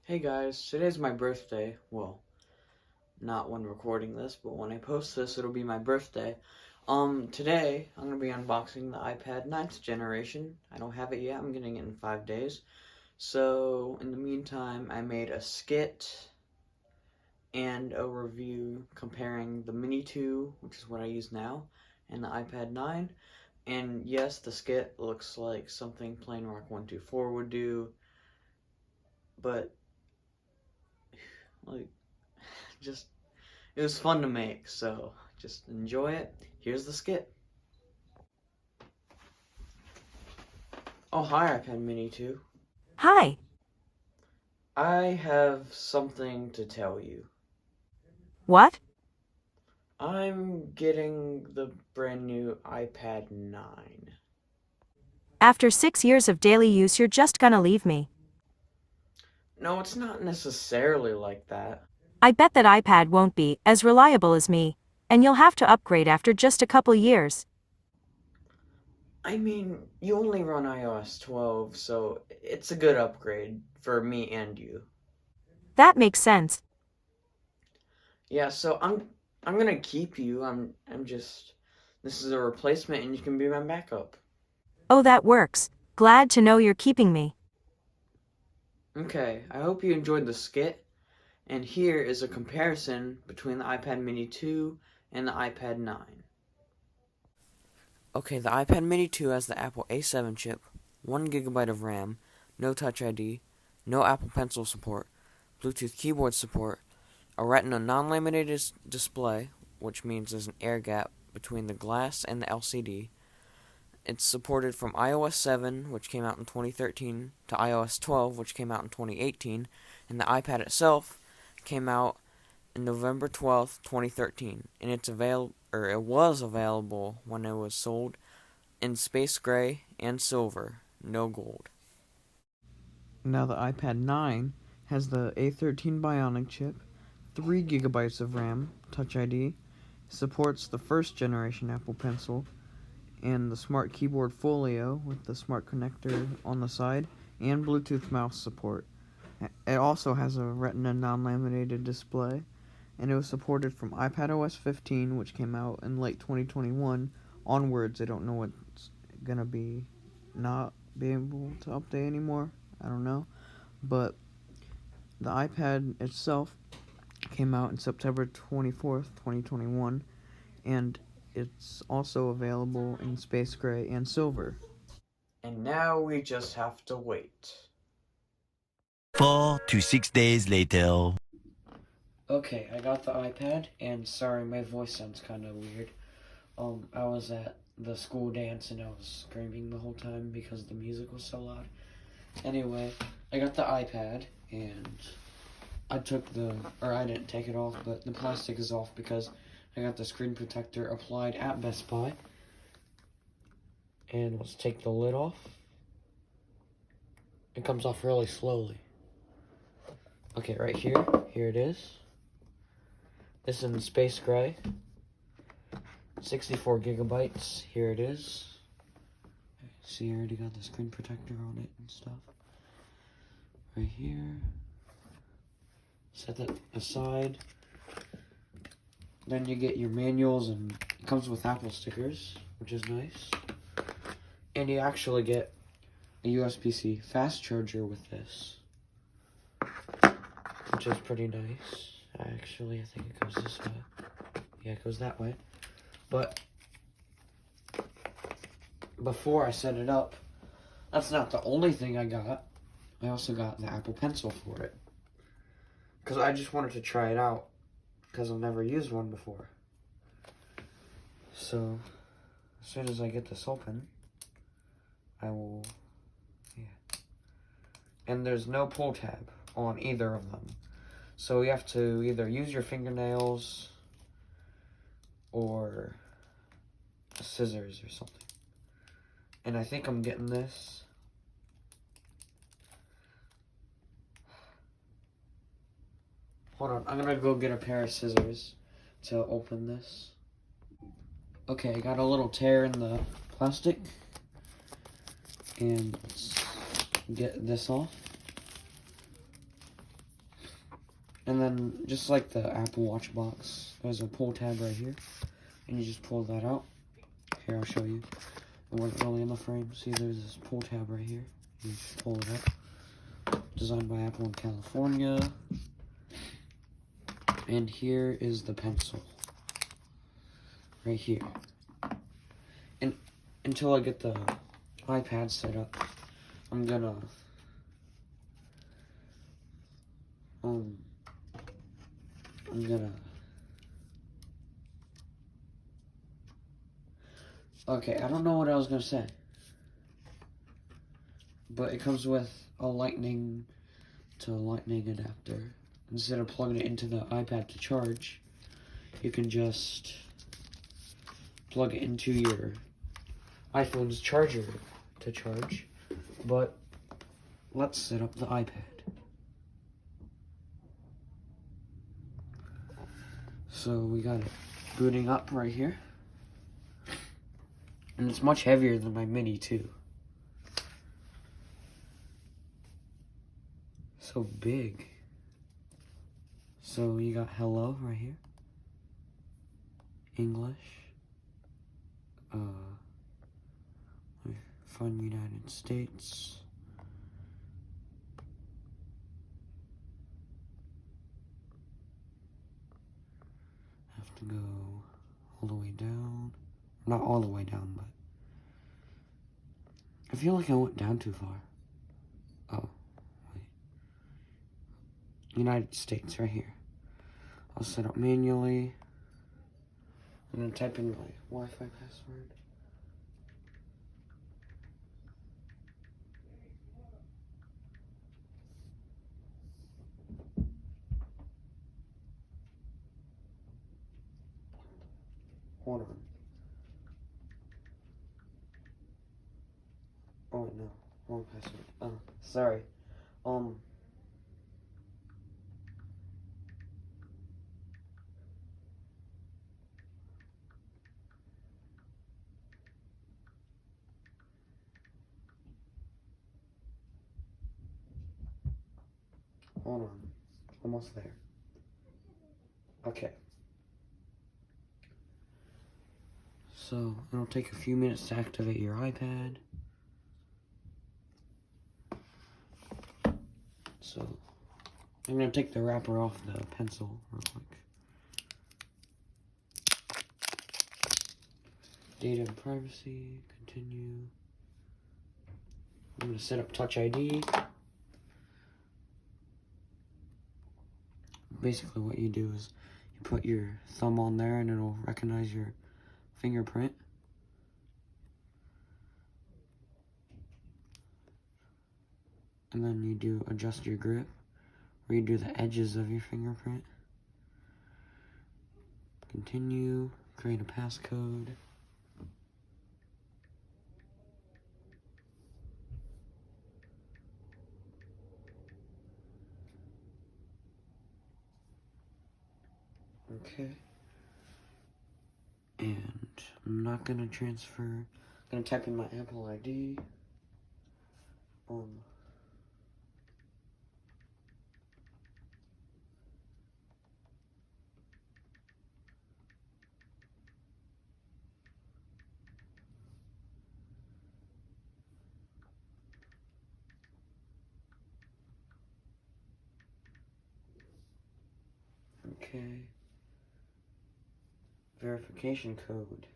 Hey guys, today's my birthday. Well, not when recording this, but when I post this, it'll be my birthday. Today, I'm gonna be unboxing the iPad 9th generation. I don't have it yet, I'm getting it in 5 days. So, in the meantime, I made a skit and a review comparing the Mini 2, which is what I use now, and the iPad 9. And yes, the skit looks like something Plain Rock 124 would do, but, like, just it was fun to make, so just enjoy it. Here's the skit. Oh, hi, iPad Mini 2. Hi. I have something to tell you. What? I'm getting the brand new iPad 9. After 6 years of daily use, you're just gonna leave me. No, it's not necessarily like that. I bet that iPad won't be as reliable as me, and you'll have to upgrade after just a couple years. I mean, you only run iOS 12, so it's a good upgrade for me and you. That makes sense. Yeah, so I'm gonna keep you. I'm just this is a replacement and you can be my backup. Oh, that works. Glad to know you're keeping me. Okay, I hope you enjoyed the skit, and here is a comparison between the iPad Mini 2 and the iPad 9. Okay, the iPad Mini 2 has the Apple A7 chip, 1 GB of RAM, no Touch ID, no Apple Pencil support, Bluetooth keyboard support, a Retina non-laminated display, which means there's an air gap between the glass and the LCD. It's supported from iOS 7, which came out in 2013, to iOS 12, which came out in 2018, and the iPad itself came out in November 12th, 2013, and it was available when it was sold in space gray and silver, no gold. Now the iPad 9 has the A13 Bionic chip, 3 GB of RAM, Touch ID, supports the first generation Apple Pencil, and the Smart Keyboard Folio with the smart connector on the side, and Bluetooth mouse support. It also has a Retina non-laminated display, and it was supported from iPadOS 15, which came out in late 2021, onwards. I don't know what's gonna be not be able to update anymore. I don't know. But the iPad itself came out in September 24th, 2021, and it's also available in space gray and silver. And now we just have to wait. 4 to 6 days later. Okay, I got the iPad, and sorry, my voice sounds kind of weird. I was at the school dance and I was screaming the whole time because the music was so loud. Anyway, I got the iPad, and I didn't take it off, but the plastic is off because I got the screen protector applied at Best Buy. And let's take the lid off. It comes off really slowly. Okay, right here it is. This is in space gray. 64 gigabytes, here it is. See, I already got the screen protector on it and stuff. Right here. Set that aside. Then you get your manuals, and it comes with Apple stickers, which is nice. And you actually get a USB-C fast charger with this, which is pretty nice. Actually, I think it goes this way. Yeah, it goes that way. But before I set it up, that's not the only thing I got. I also got the Apple Pencil for it, because I just wanted to try it out, because I've never used one before. So, as soon as I get this open, I will, And there's no pull tab on either of them. So you have to either use your fingernails or scissors or something. And I think I'm getting this. Hold on, I'm gonna go get a pair of scissors to open this. Okay, I got a little tear in the plastic. And let's get this off. And then, just like the Apple Watch box, there's a pull tab right here. And you just pull that out. Here, I'll show you. It wasn't really in the frame. See, there's this pull tab right here. You just pull it up. Designed by Apple in California. And here is the pencil. Right here. And until I get the iPad set up, I'm gonna okay, I don't know what I was gonna say, but it comes with a lightning to lightning adapter. Instead of plugging it into the iPad to charge, you can just plug it into your iPhone's charger to charge. But let's set up the iPad. So we got it booting up right here. And it's much heavier than my mini too. So big. So you got hello right here. English. Fun United States. Have to go all the way down. Not all the way down, but I feel like I went down too far. Oh, wait. United States, right here. I'll set up manually. I'm gonna type in my Wi-Fi password. Hold on. Oh wait, no. Wrong password. Oh, sorry. Hold on. Almost there. Okay. So, it'll take a few minutes to activate your iPad. So, I'm going to take the wrapper off the pencil real quick. Data and privacy, continue. I'm going to set up Touch ID. Basically what you do is you put your thumb on there and it'll recognize your fingerprint. And then you do adjust your grip, where you do the edges of your fingerprint. Continue, create a passcode. Okay. And I'm not gonna transfer. I'm gonna type in my Apple ID. Okay. Verification code.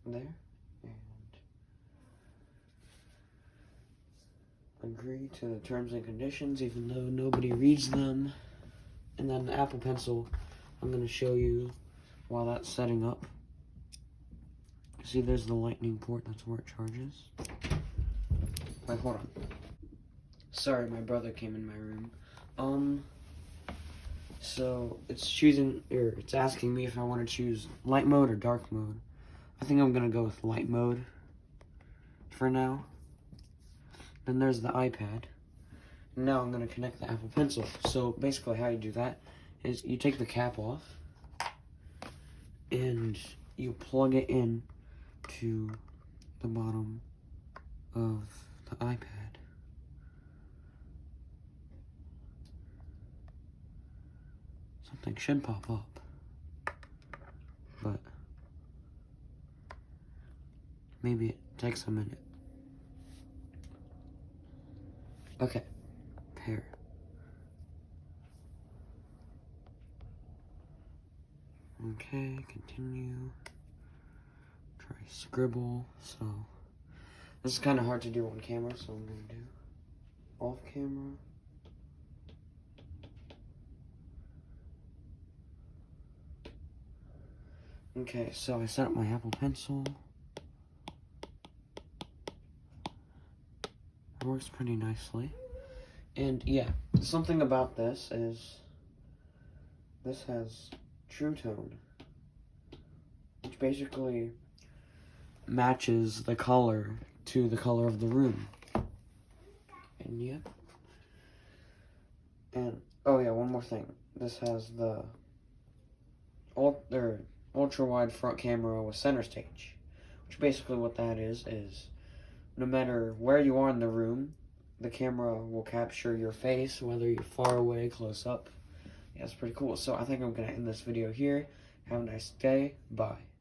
There. And agree to the terms and conditions, even though nobody reads them. And then the Apple Pencil, I'm going to show you while that's setting up. See, there's the lightning port, that's where it charges. Wait, hold on. Sorry, my brother came in my room. So it's it's asking me if I want to choose light mode or dark mode. I think I'm gonna go with light mode for now. Then there's the iPad. Now I'm gonna connect the Apple Pencil. So basically how you do that is you take the cap off and you plug it in to the bottom of the iPad. Something should pop up, but maybe it takes a minute. Okay, pair. Okay, continue. Try scribble. So this is kind of hard to do on camera, so I'm gonna do off camera. Okay, so I set up my Apple Pencil. It works pretty nicely. And yeah, something about this is this has True Tone, which basically matches the color to the color of the room. And yeah. And oh yeah, one more thing. This has the ultra wide front camera with center stage, which basically what that is no matter where you are in the room, the camera will capture your face, whether you're far away, close up. Yeah, it's pretty cool. So I think I'm gonna end this video here. Have a nice day. Bye.